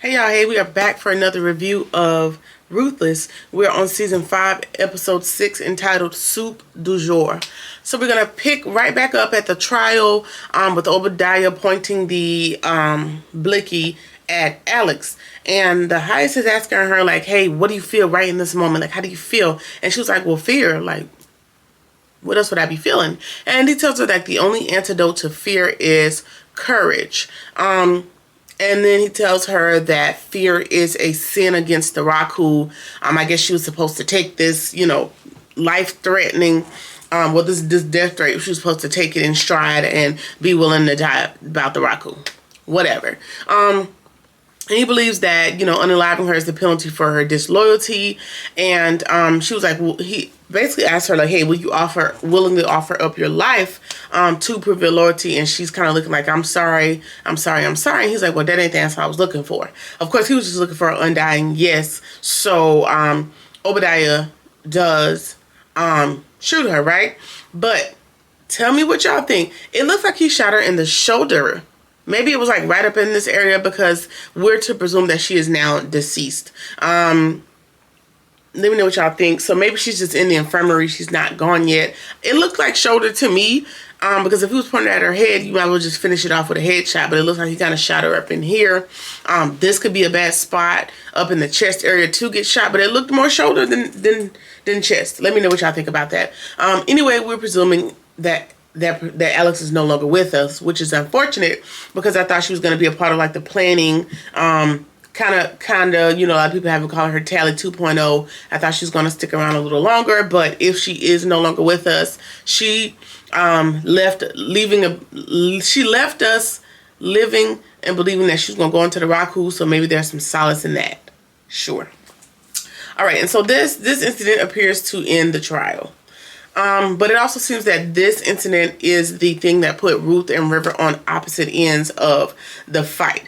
Hey y'all, hey, we are back for another review of Ruthless. We're on season 5, episode 6, entitled Soup du Jour. So we're going to pick right back up at the trial with Obadiah pointing the blicky at Alex. And the highest is asking her, like, hey, what do you feel right in this moment? Like, how do you feel? And she was like, well, fear. Like, what else would I be feeling? And he tells her that the only antidote to fear is courage. And then he tells her that fear is a sin against the Rock, who, I guess she was supposed to take this, life-threatening, this death threat. She was supposed to take it in stride and be willing to die about the Raku. Whatever. And he believes that, unaliving her is the penalty for her disloyalty. And she was like, well, he basically asked her, like, hey, will you willingly offer up your life to prove your loyalty? And she's kind of looking like, I'm sorry. And he's like, well, that ain't the answer I was looking for. Of course, he was just looking for an undying yes. So Obadiah does shoot her, right? But tell me what y'all think. It looks like he shot her in the shoulder. Maybe it was like right up in this area, because we're to presume that she is now deceased. Let me know what y'all think. So maybe she's just in the infirmary. She's not gone yet. It looked like shoulder to me, because if he was pointing at her head, you might as well just finish it off with a headshot. But it looks like he kind of shot her up in here. This could be a bad spot up in the chest area to get shot, but it looked more shoulder than chest. Let me know what y'all think about that. Anyway, we're presuming that Alex is no longer with us, which is unfortunate, because I thought she was going to be a part of like the planning, kind of, a lot of people have been calling her Tally 2.0. I thought she was going to stick around a little longer, but if she is no longer with us, she left us living and believing that she's going to go into the Raku, so maybe there's some solace in that. Sure. All right, and so this incident appears to end the trial. But it also seems that this incident is the thing that put Ruth and River on opposite ends of the fight.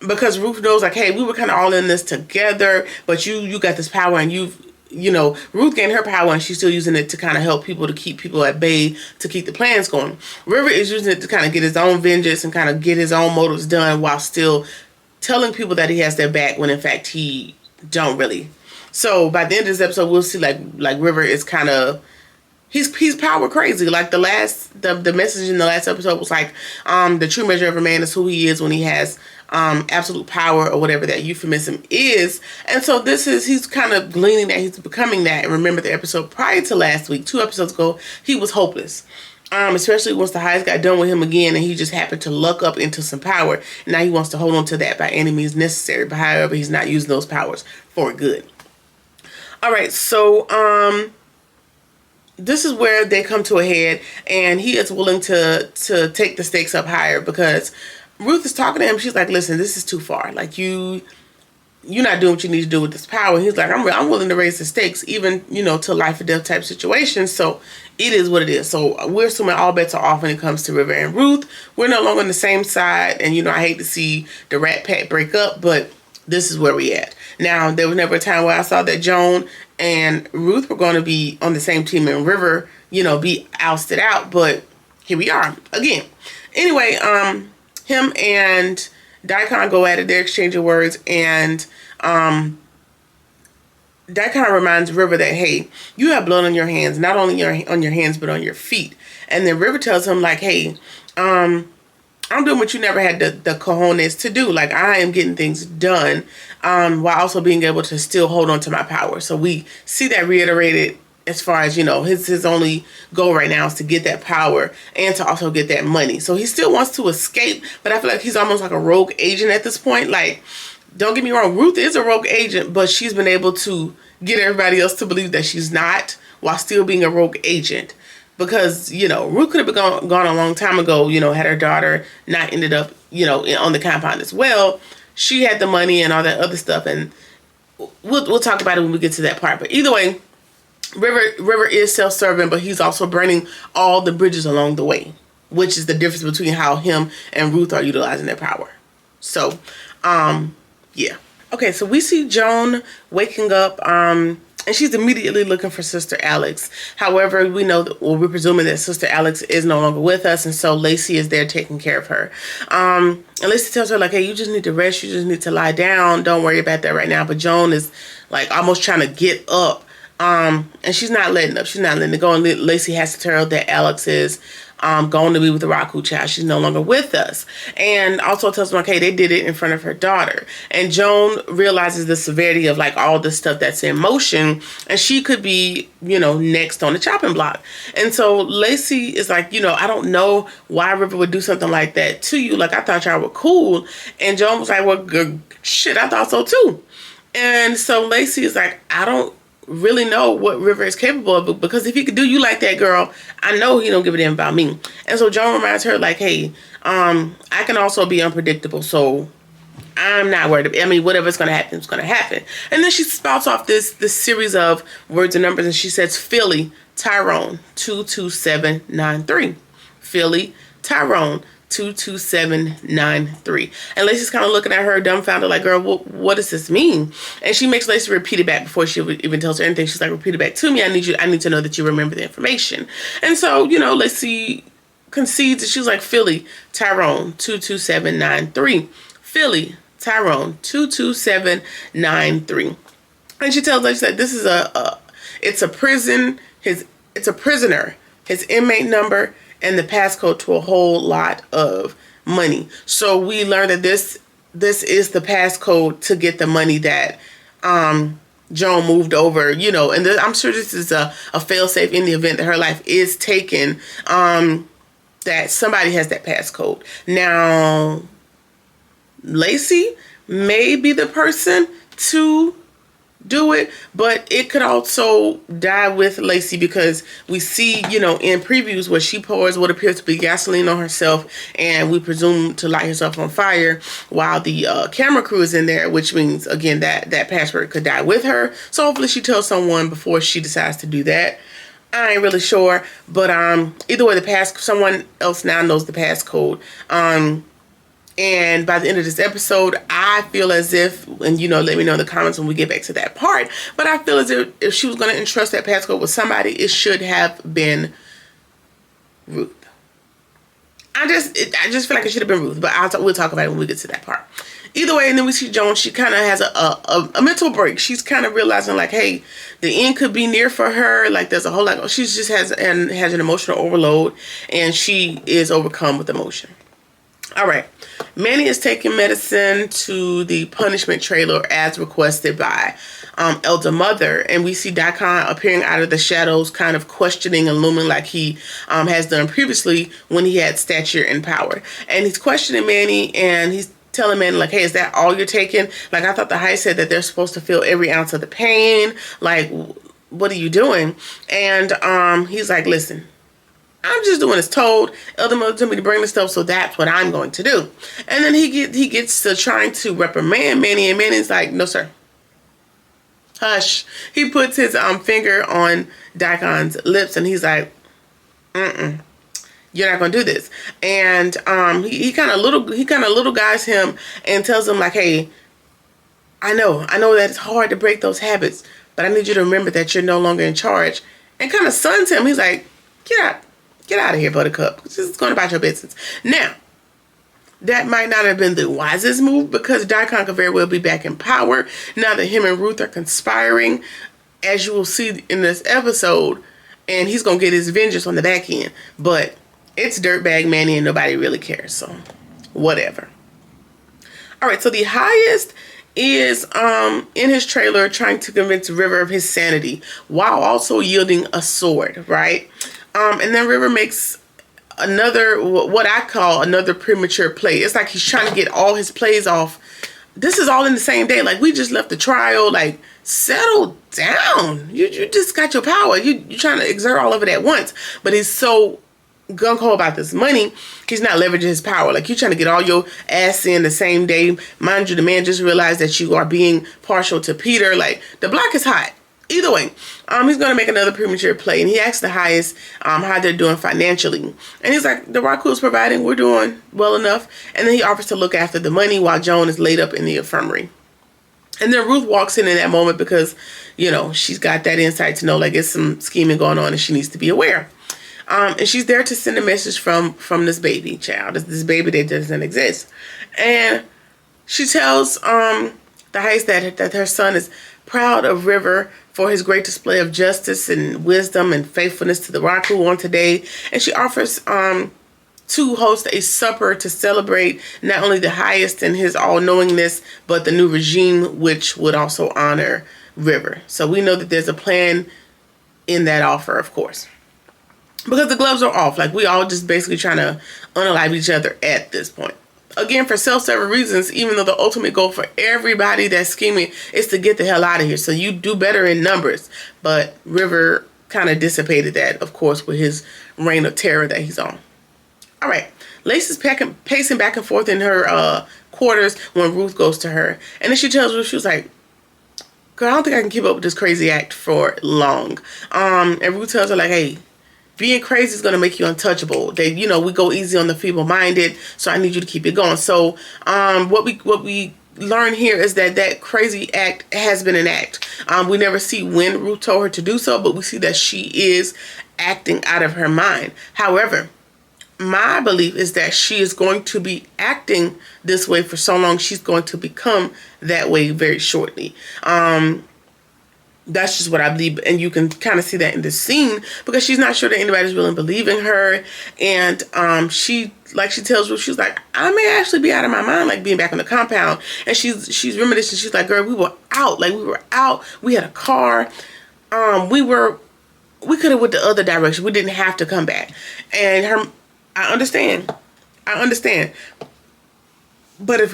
Because Ruth knows, like, hey, we were kind of all in this together, but you got this power, and Ruth gained her power, and she's still using it to kind of help people, to keep people at bay, to keep the plans going. River is using it to kind of get his own vengeance and kind of get his own motives done, while still telling people that he has their back, when in fact he don't really. So by the end of this episode, we'll see like River is kind of, he's power crazy. Like the message in the last episode was like, the true measure of a man is who he is when he has absolute power, or whatever that euphemism is. And so he's kind of gleaning that he's becoming that. And remember the episode prior to last week, 2 episodes ago, he was hopeless. Especially once the highest got done with him again, and he just happened to luck up into some power. And now he wants to hold on to that by any means necessary. But however, he's not using those powers for good. All right, so this is where they come to a head, and he is willing to take the stakes up higher, because Ruth is talking to him. She's like, listen, this is too far. Like, you're not doing what you need to do with this power. And he's like, I'm willing to raise the stakes, even, to life or death type situations. So it is what it is. So we're assuming all bets are off when it comes to River and Ruth. We're no longer on the same side. And, I hate to see the Rat Pack break up, but this is where we at. Now, there was never a time where I saw that Joan and Ruth were going to be on the same team, and River, be ousted out. But here we are again. Anyway, him and Daikon go at it. They're exchanging words, and Daikon reminds River that, hey, you have blood on your hands, not only on your hands, but on your feet. And then River tells him, like, hey, I'm doing what you never had the cojones to do. Like, I am getting things done, while also being able to still hold on to my power. So we see that reiterated as far as, his only goal right now is to get that power and to also get that money. So he still wants to escape, but I feel like he's almost like a rogue agent at this point. Like, don't get me wrong, Ruth is a rogue agent, but she's been able to get everybody else to believe that she's not, while still being a rogue agent. Because, Ruth could have been gone a long time ago, had her daughter not ended up, on the compound as well. She had the money and all that other stuff, and we'll talk about it when we get to that part. But either way, River is self-serving, but he's also burning all the bridges along the way, which is the difference between how him and Ruth are utilizing their power. So, yeah. Okay, so we see Joan waking up, and and she's immediately looking for Sister Alex. However, we know that, well, we're presuming that Sister Alex is no longer with us, and so Lacey is there taking care of her. And Lacey tells her, like, hey, you just need to rest. You just need to lie down. Don't worry about that right now. But Joan is, like, almost trying to get up. And she's not letting up. She's not letting it go. And Lacey has to tell her that Alex is going to be with the Raku child. She's no longer with us. And also tells them, okay, they did it in front of her daughter. And Joan realizes the severity of, like, all the stuff that's in motion. And she could be, you know, next on the chopping block. And so Lacey is like, you know, I don't know why River would do something like that to you. Like, I thought y'all were cool. And Joan was like, well, good shit, I thought so too. And so Lacey is like, I don't really know what River is capable of, because if he could do you like that, girl, I know he don't give a damn about me. And so Joan reminds her, like, hey, I can also be unpredictable, so I'm not worried. I mean, whatever's going to happen, it's going to happen. And then she spouts off this series of words and numbers, and she says, Philly, Tyrone, 22793. Philly, Tyrone, 22793. And Lacey's kind of looking at her dumbfounded, like, girl, what does this mean? And she makes Lacey repeat it back before she even tells her anything. She's like, repeat it back to me. I need to know that you remember the information. And so, you know, Lacey concedes, and she's like, Philly, Tyrone, 22793. Philly, Tyrone, 22793. And she tells Lacey that this is it's a prisoner, his inmate number, and the passcode to a whole lot of money. So we learned that this is the passcode to get the money that Joan moved over, you know, and I'm sure this is a failsafe in the event that her life is taken, that somebody has that passcode. Now, Lacey may be the person to do it, but it could also die with Lacey, because we see, you know, in previews where she pours what appears to be gasoline on herself, and we presume to light herself on fire while the camera crew is in there, which means, again, that password could die with her. So hopefully she tells someone before she decides to do that. I ain't really sure, but either way, someone else now knows the passcode. And by the end of this episode, I feel as if, and, you know, let me know in the comments when we get back to that part, but I feel as if she was going to entrust that passcode with somebody, it should have been Ruth. I just feel like it should have been Ruth, but we'll talk about it when we get to that part. Either way, and then we see Joan, she kind of has a mental break. She's kind of realizing, like, hey, the end could be near for her. Like, there's a whole lot. She just has an emotional overload, and she is overcome with emotion. All right. Manny is taking medicine to the punishment trailer as requested by Elder Mother. And we see Daikon appearing out of the shadows, kind of questioning and looming like he has done previously when he had stature and power. And he's questioning Manny, and he's telling Manny, like, hey, is that all you're taking? Like, I thought the High said that they're supposed to feel every ounce of the pain. Like, what are you doing? And he's like, listen, I'm just doing as told. Elder Mother told me to bring the stuff, so that's what I'm going to do. And then he gets to trying to reprimand Manny, and Manny's like, no, sir. Hush. He puts his finger on Daikon's lips, and he's like, you're not going to do this. And he kind of little guys him and tells him, like, hey, I know that it's hard to break those habits, but I need you to remember that you're no longer in charge. And kind of suns him. He's like, Get out of here, Buttercup. Just going about your business. Now, that might not have been the wisest move, because Daikon could very well be back in power now that him and Ruth are conspiring, as you will see in this episode, and he's going to get his vengeance on the back end. But it's dirtbag Manny, and nobody really cares, so whatever. All right, so the Highest is in his trailer trying to convince River of his sanity while also yielding a sword, right? And then River makes another, what I call another premature play. It's like he's trying to get all his plays off. This is all in the same day. Like, we just left the trial. Like, settle down. You just got your power. You're trying to exert all of it at once. But he's so gung-ho about this money, he's not leveraging his power. Like, you're trying to get all your ass in the same day. Mind you, the man just realized that you are being partial to Peter. Like, the block is hot. Either way, he's going to make another premature play, and he asks the Highest how they're doing financially. And he's like, the Raku is providing, we're doing well enough. And then he offers to look after the money while Joan is laid up in the infirmary. And then Ruth walks in that moment because, you know, she's got that insight to know, like, there's some scheming going on and she needs to be aware. And she's there to send a message from this baby child, this baby that doesn't exist. And she tells the Heist that her son is proud of River for his great display of justice and wisdom and faithfulness to the Raku on today. And she offers to host a supper to celebrate not only the Heist and his all-knowingness, but the new regime, which would also honor River. So we know that there's a plan in that offer, of course. Because the gloves are off. Like, we all just basically trying to unalive each other at this point. Again, for self-serving reasons, even though the ultimate goal for everybody that's scheming is to get the hell out of here. So you do better in numbers. But River kind of dissipated that, of course, with his reign of terror that he's on. All right. Lacey's pacing back and forth in her quarters when Ruth goes to her. And then she tells Ruth, she was like, girl, I don't think I can keep up with this crazy act for long. And Ruth tells her, like, hey, being crazy is going to make you untouchable. They, you know, we go easy on the feeble-minded, so I need you to keep it going. So what we learn here is that crazy act has been an act. We never see when Ruth told her to do so, but we see that she is acting out of her mind. However, my belief is that she is going to be acting this way for so long, she's going to become that way very shortly. That's just what I believe, and you can kind of see that in this scene because she's not sure that anybody's really believing her, and she tells Ruth, she's like, I may actually be out of my mind, like being back on the compound, and she's reminiscing. She's like, girl, we were out, we had a car, we could have went the other direction, we didn't have to come back. And I understand, but if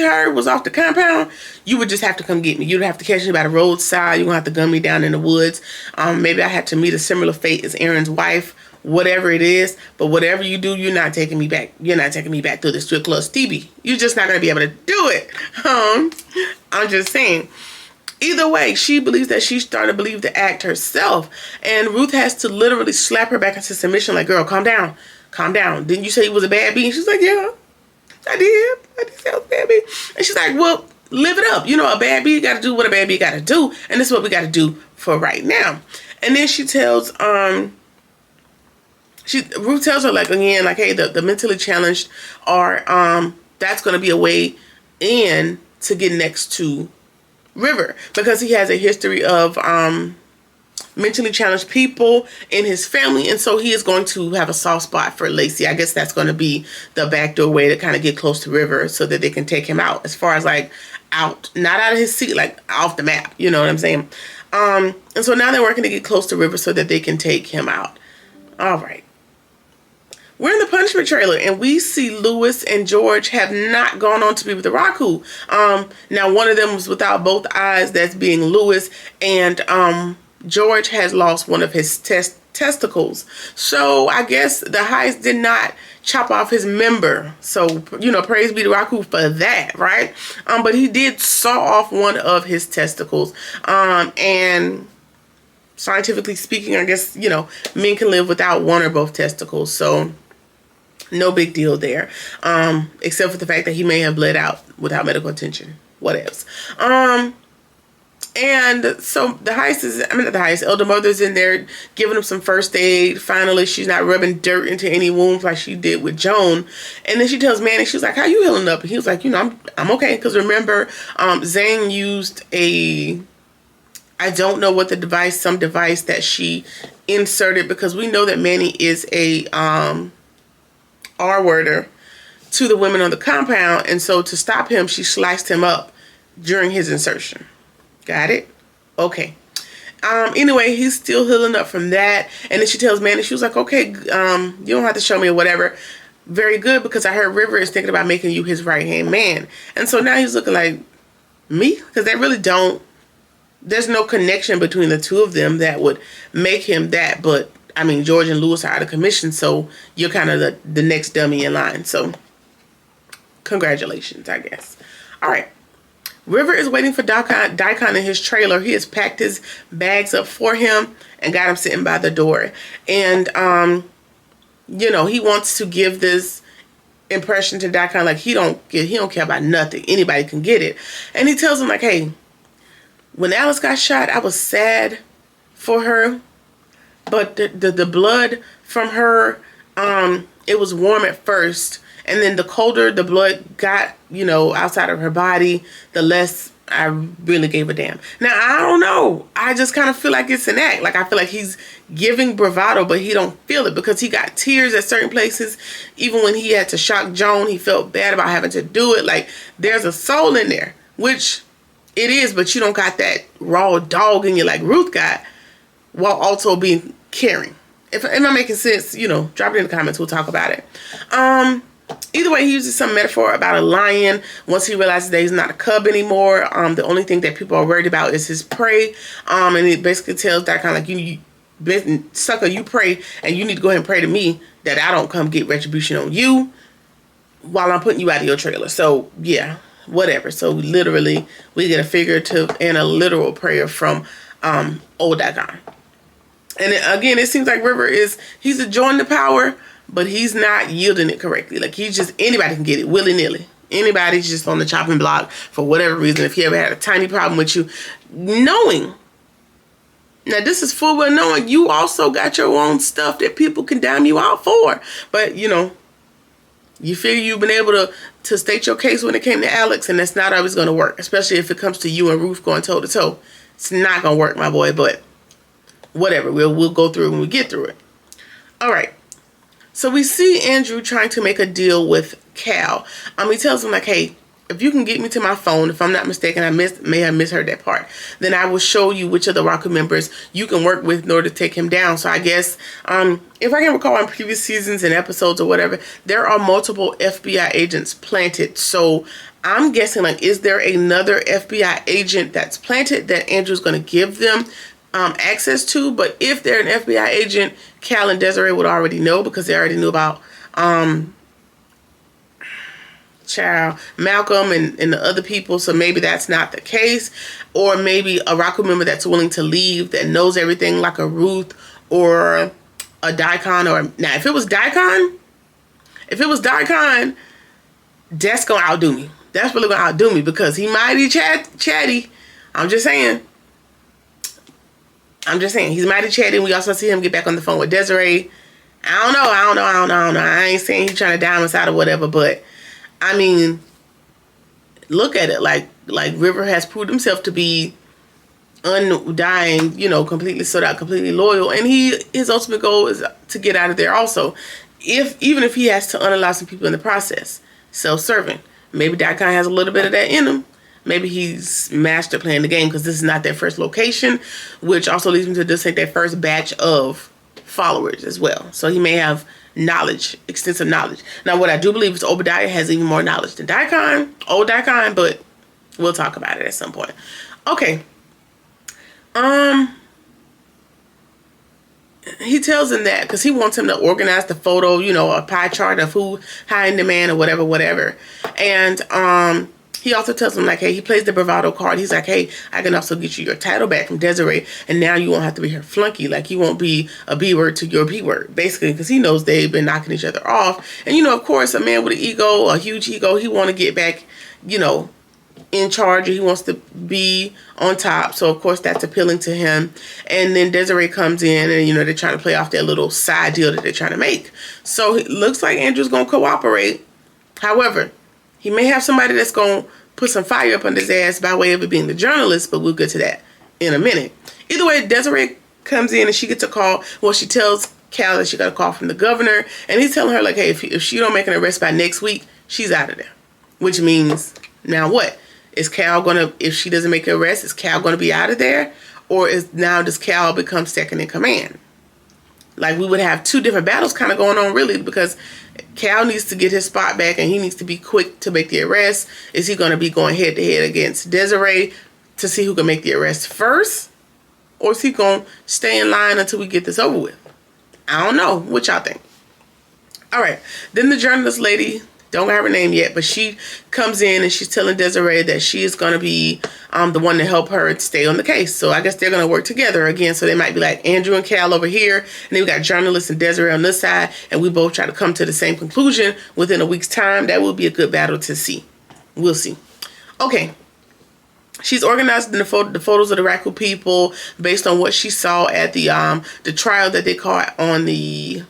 her was off the compound, you would just have to come get me. You'd have to catch me by the roadside. You're going to have to gun me down in the woods. Maybe I had to meet a similar fate as Aaron's wife, whatever it is. But whatever you do, you're not taking me back. You're not taking me back through the strip club, Stevie. You're just not going to be able to do it. I'm just saying. Either way, she believes that she's starting to believe the act herself. And Ruth has to literally slap her back into submission like, girl, calm down. Calm down. Didn't you say he was a bad bee? She's like, yeah. I did say I was a bad bee. And she's like, well, live it up. You know, a bad bee got to do what a bad bee got to do. And this is what we got to do for right now. And then she tells, Ruth tells her, like, again, like, hey, the mentally challenged are, that's going to be a way in to get next to River. Because he has a history of, mentally challenged people in his family, and so he is going to have a soft spot for Lacey. I guess that's going to be the backdoor way to kind of get close to River so that they can take him out, as far as like out, not out of his seat, like off the map, you know what I'm saying? And so now they're working to get close to River so that they can take him out. All right. We're in the punishment trailer, and we see Lewis and George have not gone on to be with the Raku. Now one of them was without both eyes, that's being Lewis, and George has lost one of his testicles. So I guess the Heist did not chop off his member. So, you know, praise be to Raku for that, right? But he did saw off one of his testicles. And scientifically speaking, I guess, you know, men can live without one or both testicles. So no big deal there. Except for the fact that he may have bled out without medical attention. What else? And so the Heist is, I mean, not the Heist, Elder Mother's in there giving him some first aid. Finally, she's not rubbing dirt into any wounds like she did with Joan. And then she tells Manny, she's like, how you healing up? And he was like, you know, I'm okay. Because remember, Zane used I don't know what the device, some device that she inserted, because we know that Manny is a R-worder to the women on the compound. And so to stop him, she sliced him up during his insertion. Got it? Okay. Anyway, he's still healing up from that. And then she tells Manny, she was like, okay, you don't have to show me or whatever. Very good, because I heard River is thinking about making you his right-hand man. And so now he's looking like, me? Because they really don't, there's no connection between the two of them that would make him that. But, I mean, George and Lewis are out of commission, so you're kind of the next dummy in line. So, congratulations, I guess. All right. River is waiting for Daikon in his trailer. He has packed his bags up for him and got him sitting by the door. And, you know, he wants to give this impression to Daikon, like he don't care about nothing. Anybody can get it. And he tells him like, hey, when Alice got shot, I was sad for her, but the blood from her, it was warm at first, and then the colder the blood got, you know, outside of her body, the less I really gave a damn. Now, I don't know. I just kind of feel like it's an act. Like, I feel like he's giving bravado, but he don't feel it, because he got tears at certain places. Even when he had to shock Joan, he felt bad about having to do it. Like, there's a soul in there, which it is, but you don't got that raw dog in you like Ruth got, while also being caring. If I'm making sense, you know, drop it in the comments. We'll talk about it. Either way, he uses some metaphor about a lion. Once he realizes that he's not a cub anymore, the only thing that people are worried about is his prey. And it basically tells that kind of like, you sucker, you pray, and you need to go ahead and pray to me that I don't come get retribution on you while I'm putting you out of your trailer. So yeah, whatever. So literally, we get a figurative and a literal prayer from old Dagon. And again, it seems like River he's enjoying the power, but he's not yielding it correctly. Like, he's just, anybody can get it willy-nilly. Anybody's just on the chopping block for whatever reason. If he ever had a tiny problem with you, knowing, now this is full well knowing you also got your own stuff that people can dime you out for. But, you know, you figure you've been able to state your case when it came to Alex, and that's not always going to work, especially if it comes to you and Ruth going toe-to-toe. It's not going to work, my boy, but whatever. We'll go through it when we get through it. All right. So we see Andrew trying to make a deal with Cal. He tells him like, hey, if you can get me to my phone, if I'm not mistaken, I may have misheard that part, then I will show you which of the Raku members you can work with in order to take him down. So I guess, if I can recall in previous seasons and episodes or whatever, there are multiple FBI agents planted. So I'm guessing, like, is there another FBI agent that's planted that Andrew's going to give them access to? But if they're an FBI agent, Cal and Desiree would already know, because they already knew about Malcolm and the other people. So maybe that's not the case. Or maybe a Raku member that's willing to leave, that knows everything, like a Ruth or a Daikon. Or now, if it was Daikon, that's gonna outdo me. That's really gonna outdo me, because he mighty chatty. I'm just saying. He's mighty chatty. We also see him get back on the phone with Desiree. I don't know. I ain't saying he's trying to dime us out or whatever, but I mean, look at it. Like River has proved himself to be undying, you know, completely sold out, completely loyal, and his ultimate goal is to get out of there also. Even if he has to unallow some people in the process. Self-serving. Maybe Daikon has a little bit of that in him. Maybe he's master playing the game, because this is not their first location, which also leads me to just take their first batch of followers as well. So he may have knowledge, extensive knowledge. Now, what I do believe is Obadiah has even more knowledge than Daikon, old Daikon, but we'll talk about it at some point. Okay. He tells him that because he wants him to organize the photo, you know, a pie chart of who high in demand or whatever. And he also tells him, like, hey, he plays the bravado card. He's like, hey, I can also get you your title back from Desiree, and now you won't have to be her flunky. Like, you won't be a B word to your B word, basically, because he knows they've been knocking each other off. And, you know, of course, a man with an ego, a huge ego, he want to get back, you know, in charge. He wants to be on top. So, of course, that's appealing to him. And then Desiree comes in, and, you know, they're trying to play off their little side deal that they're trying to make. So, it looks like Andrew's going to cooperate. However, he may have somebody that's going to put some fire up under his ass by way of it being the journalist, but we'll get to that in a minute. Either way, Desiree comes in and she gets a call. Well, she tells Cal that she got a call from the governor, and he's telling her, like, hey, if she don't make an arrest by next week, she's out of there. Which means, now what? Is Cal gonna, if she doesn't make an arrest, is Cal gonna be out of there? Or does Cal become second in command? Like, we would have two different battles kind of going on, really, because Cal needs to get his spot back, and he needs to be quick to make the arrest. Is he going to be going head-to-head against Desiree to see who can make the arrest first? Or is he going to stay in line until we get this over with? I don't know. What y'all think? All right. Then the journalist lady Don't have her name yet, but she comes in and she's telling Desiree that she is going to be the one to help her stay on the case. So I guess they're going to work together again. So they might be like Andrew and Cal over here, and then we got journalists and Desiree on this side, and we both try to come to the same conclusion within a week's time. That will be a good battle to see. We'll see. Okay. She's organizing the photos of the Raku people based on what she saw at the trial that they caught on the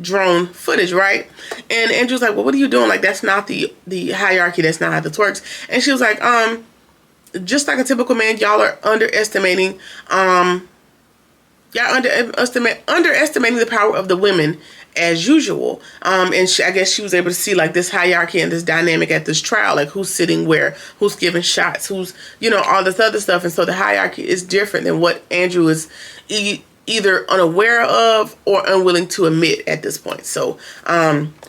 drone footage, right? And Andrew's like, well, what are you doing? Like, that's not the hierarchy. That's not how this works. And she was like, just like a typical man, y'all are underestimating underestimating the power of the women as usual. And I guess she was able to see like this hierarchy and this dynamic at this trial, like who's sitting where, who's giving shots, who's, you know, all this other stuff. And so the hierarchy is different than what Andrew is either unaware of or unwilling to admit at this point. So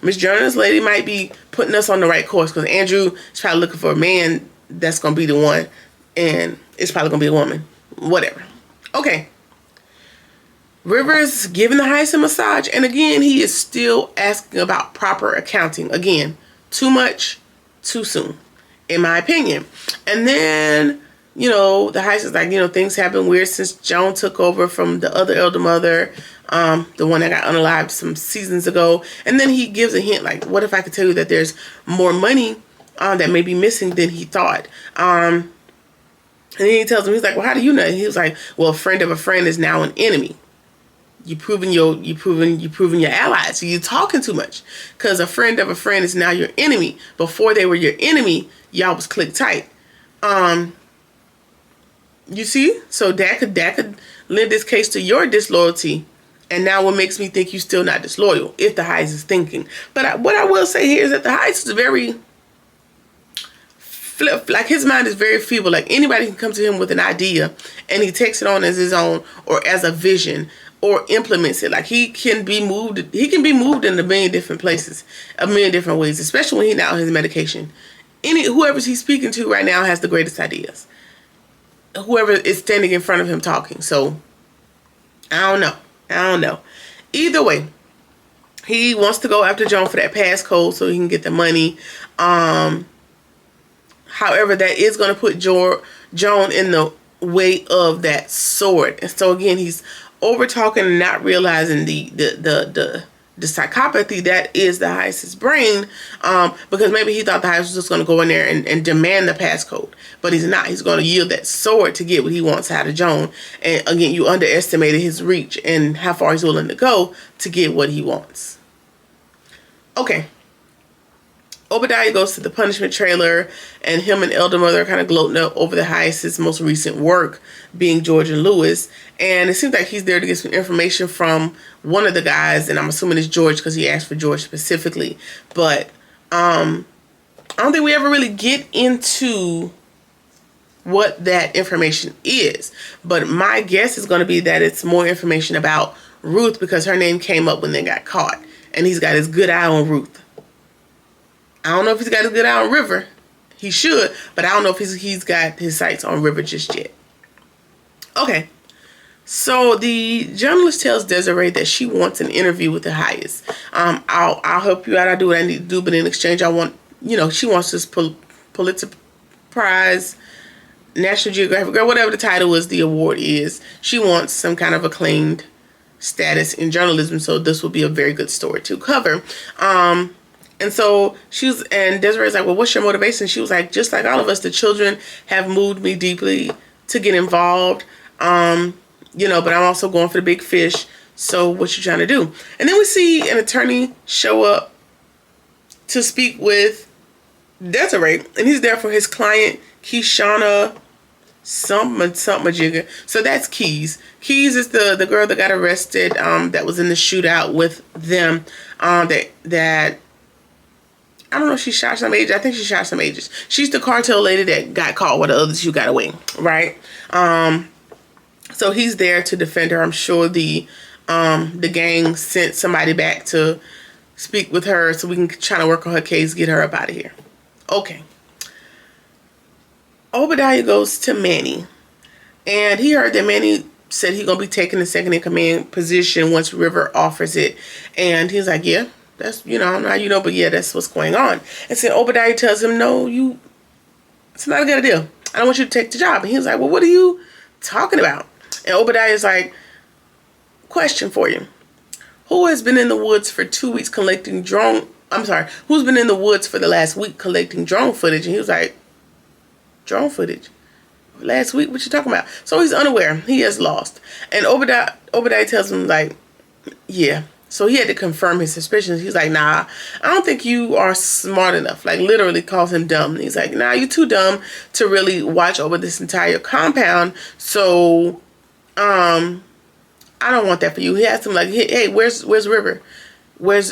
Miss Journalist Lady might be putting us on the right course, because Andrew is probably looking for a man that's going to be the one, and it's probably going to be a woman. Whatever. Okay. River's giving the Heist a massage, and again, he is still asking about proper accounting. Again, too much, too soon, in my opinion. And then, you know, the Heist is like, you know, things have been weird since Joan took over from the other elder mother, the one that got unalived some seasons ago. And then he gives a hint, like, what if I could tell you that there's more money that may be missing than he thought? And then he tells him, he's like, well, how do you know? And he was like, well, a friend of a friend is now an enemy. You proving your allies. So you're talking too much, because a friend of a friend is now your enemy. Before they were your enemy, y'all was click tight. You see, so that could lend this case to your disloyalty. And now what makes me think you still not disloyal, if the Heist is thinking. But what I will say here is that the Heist is very flip, like his mind is very feeble. Like anybody can come to him with an idea and he takes it on as his own or as a vision or implements it. Like he can be moved in a million different places, a million different ways, especially when he's not on his medication. Whoever he's speaking to right now has the greatest ideas. Whoever is standing in front of him talking. So I don't know. Either way, he wants to go after Joan for that passcode so he can get the money. However, that is going to put Joan in the way of that sword. And so again, he's over talking and not realizing the psychopathy that is the Heist's brain, because maybe he thought the Heist was just going to go in there and demand the passcode, but he's not. He's going to yield that sword to get what he wants out of Joan. And again, you underestimated his reach and how far he's willing to go to get what he wants. Okay. Obadiah goes to the punishment trailer, and him and Elder Mother are kind of gloating over the Heist's most recent work, being George and Lewis. And it seems like he's there to get some information from one of the guys, and I'm assuming it's George because he asked for George specifically. But I don't think we ever really get into what that information is. But my guess is going to be that it's more information about Ruth, because her name came up when they got caught, and he's got his good eye on Ruth. I don't know if he's got his good eye on River. He should, but I don't know if he's got his sights on River just yet. Okay. So the journalist tells Desiree that she wants an interview with the Heist. I'll help you out. I'll do what I need to do, but in exchange, I want, you know, she wants this Pulitzer Prize, National Geographic, or whatever the title is, the award is. She wants some kind of acclaimed status in journalism, so this will be a very good story to cover. And so and Desiree's like, well, what's your motivation? She was like, just like all of us, the children have moved me deeply to get involved. You know, but I'm also going for the big fish. So what you trying to do? And then we see an attorney show up to speak with Desiree, and he's there for his client, Keshana something jigger. So that's Keys. Keys is the girl that got arrested, that was in the shootout with them, that I don't know if she shot some agents. I think she shot some agents. She's the cartel lady that got caught with the others who got away, right? So he's there to defend her. I'm sure the gang sent somebody back to speak with her so we can try to work on her case, get her up out of here. Okay. Obadiah goes to Manny, and he heard that Manny said he's going to be taking the second in command position once River offers it. And he's like, yeah, That's, I don't know how you know, but yeah, that's what's going on. And so Obadiah tells him, no, it's not a good idea. I don't want you to take the job. And he was like, well, what are you talking about? And Obadiah is like, question for you. Who has been in the woods for 2 weeks collecting who's been in the woods for the last week collecting drone footage? And he was like, drone footage? Last week? What you talking about? So he's unaware. He has lost. And Obadiah tells him, like, yeah. So he had to confirm his suspicions. He's like, nah, I don't think you are smart enough. Like, literally calls him dumb. And he's like, nah, you're too dumb to really watch over this entire compound. So, I don't want that for you. He asked him, like, hey, where's River? Where's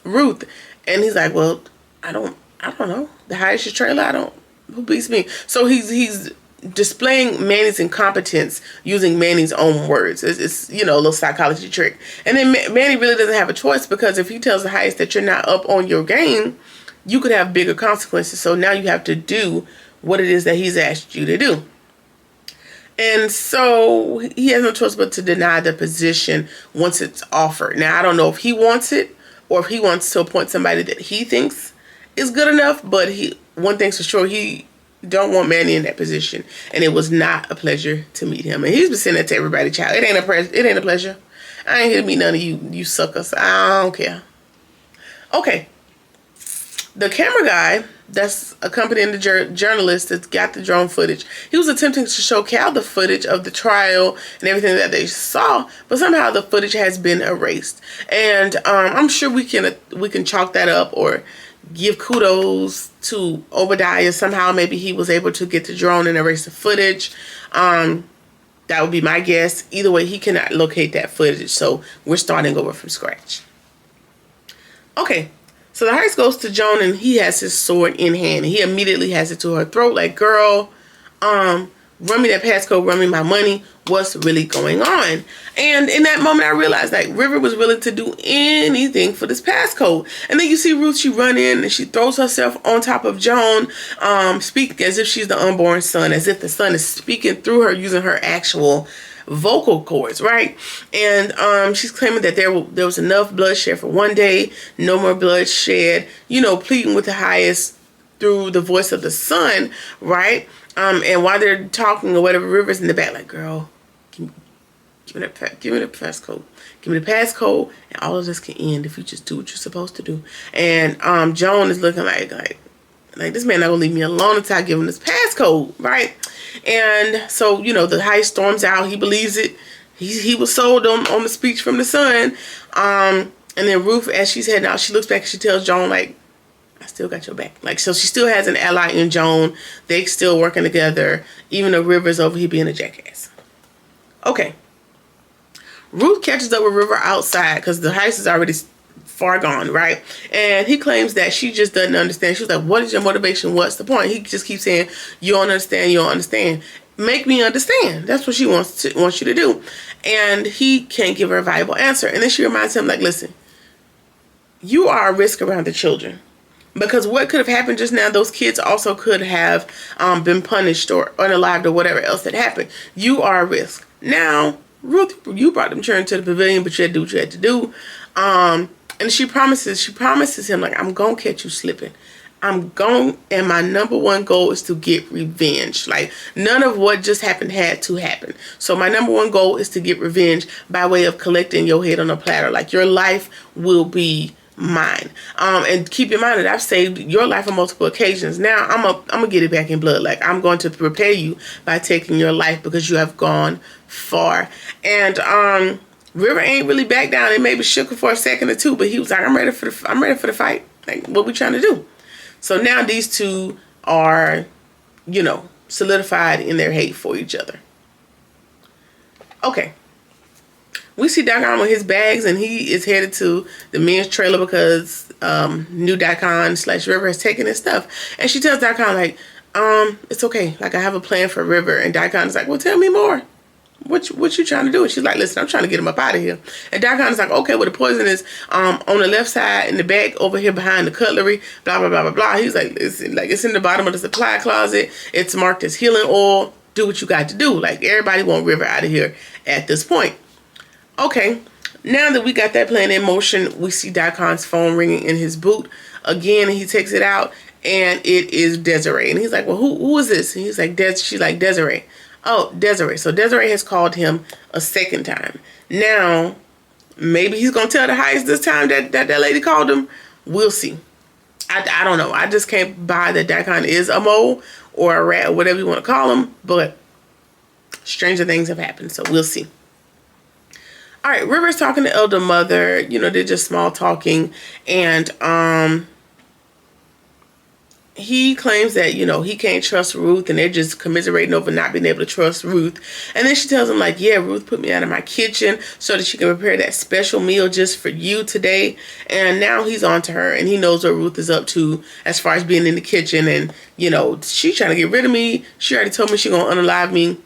Ruth? And he's like, well, I don't know. The highest your trailer, who beats me? So he's displaying Manny's incompetence using Manny's own words. It's a little psychology trick. And then Manny really doesn't have a choice, because if he tells the highest that you're not up on your game, you could have bigger consequences. So now you have to do what it is that he's asked you to do. And so he has no choice but to deny the position once it's offered. Now, I don't know if he wants it or if he wants to appoint somebody that he thinks is good enough, but one thing's for sure, he don't want Manny in that position. And it was not a pleasure to meet him. And he's been saying that to everybody, child. It ain't a pleasure. I ain't here to meet none of you suckers. I don't care. Okay. The camera guy that's accompanying the journalist that's got the drone footage, he was attempting to show Cal the footage of the trial and everything that they saw, but somehow the footage has been erased. And I'm sure we can chalk that up or give kudos to Obadiah. Somehow maybe he was able to get the drone and erase the footage. That would be my guess. Either way, he cannot locate that footage, so we're starting over from scratch. Okay. So the heist goes to Joan, and he has his sword in hand. And he immediately has it to her throat, like, girl, run me that passcode, run me my money. What's really going on? And in that moment, I realized, like, River was willing to do anything for this passcode. And then you see Ruth, she run in and she throws herself on top of Joan, speaking as if she's the unborn son, as if the son is speaking through her using her actual vocal cords, right? And she's claiming that there was enough bloodshed for one day, no more bloodshed, pleading with the highest through the voice of the son, right? And while they're talking or whatever, River's in the back like, girl, give me the passcode. Give me the passcode, and all of this can end if you just do what you're supposed to do. And Joan is looking like this man not gonna leave me alone until I give him this passcode, right? And so, the heist storms out. He believes it. He was sold on the speech from the son. And then Ruth, as she's heading out, she looks back and she tells Joan, like, I still got your back. Like, so she still has an ally in Joan. They still working together, even though River's over here being a jackass. Okay. Ruth catches up with River outside because the heist is already far gone, right? And he claims that she just doesn't understand. She was like, what is your motivation? What's the point? He just keeps saying, you don't understand, you don't understand. Make me understand. That's what she wants you to do. And he can't give her a viable answer. And then she reminds him, like, listen, you are a risk around the children. Because what could have happened just now, those kids also could have been punished or unalived or whatever else that happened. You are a risk. Now, Ruth, you brought them children to the pavilion, but you had to do what you had to do. And she promises him, like, I'm going to catch you slipping. And my number one goal is to get revenge. Like, none of what just happened had to happen. So my number one goal is to get revenge by way of collecting your head on a platter. Like, your life will be mine. And keep in mind that I've saved your life on multiple occasions. Now I'm gonna get it back in blood. Like, I'm going to repay you by taking your life because you have gone far. And River ain't really back down. It maybe shook her for a second or two, but he was like, I'm ready for the fight. Like, what we trying to do? So now these two are, solidified in their hate for each other. Okay. We see Daikon with his bags, and he is headed to the men's trailer because new Daikon / River has taken his stuff. And she tells Daikon, like, it's okay. Like, I have a plan for River. And Daikon is like, well, tell me more. What you trying to do? And she's like, listen, I'm trying to get him up out of here. And Daikon is like, okay, well, the poison is on the left side in the back over here behind the cutlery, blah, blah, blah, blah, blah. He's like, it's in the bottom of the supply closet. It's marked as healing oil. Do what you got to do. Like, everybody want River out of here at this point. Okay, now that we got that plan in motion, we see Daikon's phone ringing in his boot. Again, he takes it out, and it is Desiree. And he's like, well, who is this? And he's like, she's like, Desiree. Oh, Desiree. So Desiree has called him a second time. Now, maybe he's going to tell the highest this time that lady called him. We'll see. I don't know. I just can't buy that Daikon is a mole or a rat or whatever you want to call him. But stranger things have happened, so we'll see. All right, River's talking to Elder Mother. You know, they're just small talking. And he claims that, you know, he can't trust Ruth, and they're just commiserating over not being able to trust Ruth. And then she tells him, like, yeah, Ruth put me out of my kitchen so that she can prepare that special meal just for you today. And now he's on to her, and he knows what Ruth is up to as far as being in the kitchen. And, you know, she's trying to get rid of me. She already told me she's going to unalive me.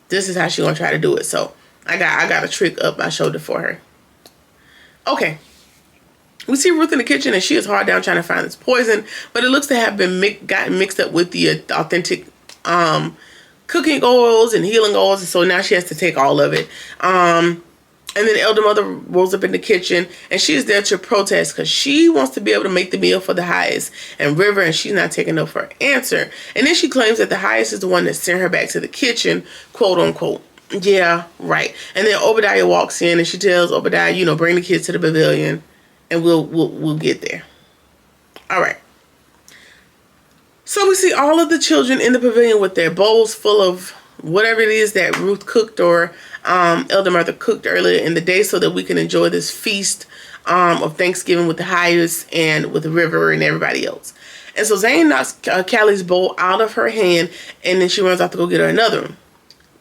This is how she's going to try to do it. So I got a trick up my shoulder for her. Okay. We see Ruth in the kitchen, and she is hard down trying to find this poison, but it looks to have been gotten mixed up with the authentic cooking oils and healing oils, and so now she has to take all of it. And then Elder Mother rolls up in the kitchen, and she is there to protest because she wants to be able to make the meal for the highest and River, and she's not taking no for an answer. And then she claims that the highest is the one that sent her back to the kitchen, quote unquote. Yeah, right. And then Obadiah walks in, and she tells Obadiah, you know, bring the kids to the pavilion. And we'll get there. All right. So we see all of the children in the pavilion with their bowls full of whatever it is that Ruth cooked or Elder Mother cooked earlier in the day, so that we can enjoy this feast of Thanksgiving with the highest and with the River and everybody else. And so Zane knocks Callie's bowl out of her hand, and then she runs off to go get her another one,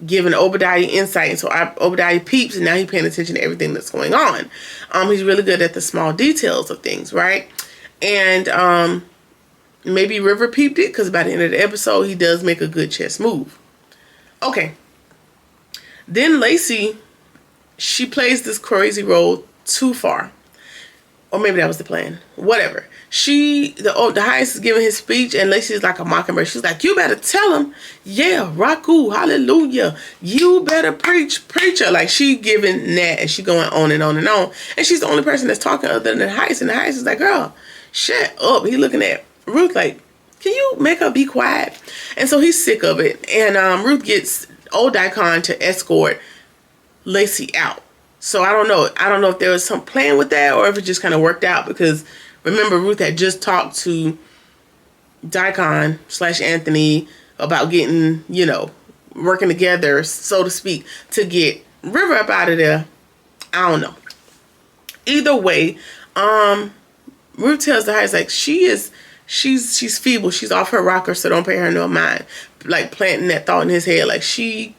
giving Obadiah insight. And so Obadiah peeps, and now he's paying attention to everything that's going on. He's really good at the small details of things, right? And maybe River peeped it, because by the end of the episode, he does make a good chess move. Okay. Then Lacey, she plays this crazy role too far. Or maybe that was the plan. Whatever. The highest is giving his speech, and Lacey's like a mockingbird. She's like, you better tell him, yeah, Raku, hallelujah. You better preach, preacher. Like, she giving that, and she going on and on and on. And she's the only person that's talking other than the highest. And the highest is like, girl, shut up. He looking at Ruth like, can you make her be quiet? And so he's sick of it. And Ruth gets old Daikon to escort Lacey out. So I don't know. I don't know if there was some plan with that, or if it just kind of worked out, because remember, Ruth had just talked to Daikon / Anthony about getting, you know, working together, so to speak, to get River up out of there. I don't know. Either way, Ruth tells the highest, like, she's feeble. She's off her rocker, so don't pay her no mind. Like, planting that thought in his head, like, she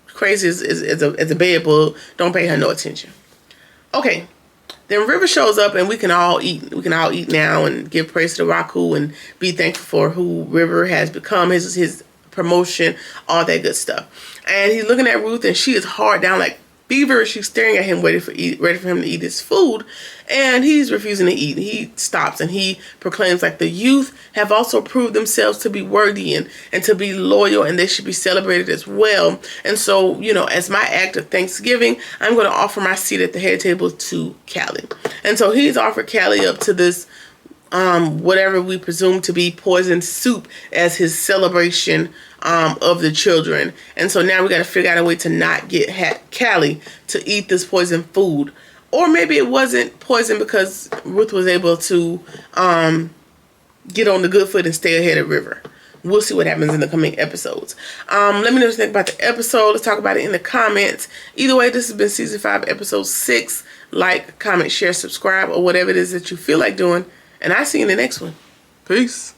crazy as a bed bug. Don't pay her no attention. Okay. Then River shows up, and we can all eat. We can all eat now and give praise to the Raku and be thankful for who River has become, his promotion, all that good stuff. And he's looking at Ruth, and she is hard down like beaver. She's staring at him, ready for him to eat his food, and he's refusing to eat. He stops, and he proclaims, like, the youth have also proved themselves to be worthy and to be loyal, and they should be celebrated as well. And so, you know, as my act of Thanksgiving, I'm going to offer my seat at the head table to Callie. And so he's offered Callie up to this whatever we presume to be poisoned soup as his celebration of the children. And so now we got to figure out a way to not get Callie to eat this poison food. Or maybe it wasn't poison because Ruth was able to get on the good foot and stay ahead of River. We'll see what happens in the coming episodes. Let me know what you think about the episode. Let's talk about it in the comments. Either way, this has been season 5, episode 6. Like, comment, share, subscribe, or whatever it is that you feel like doing. And I'll see you in the next one. Peace.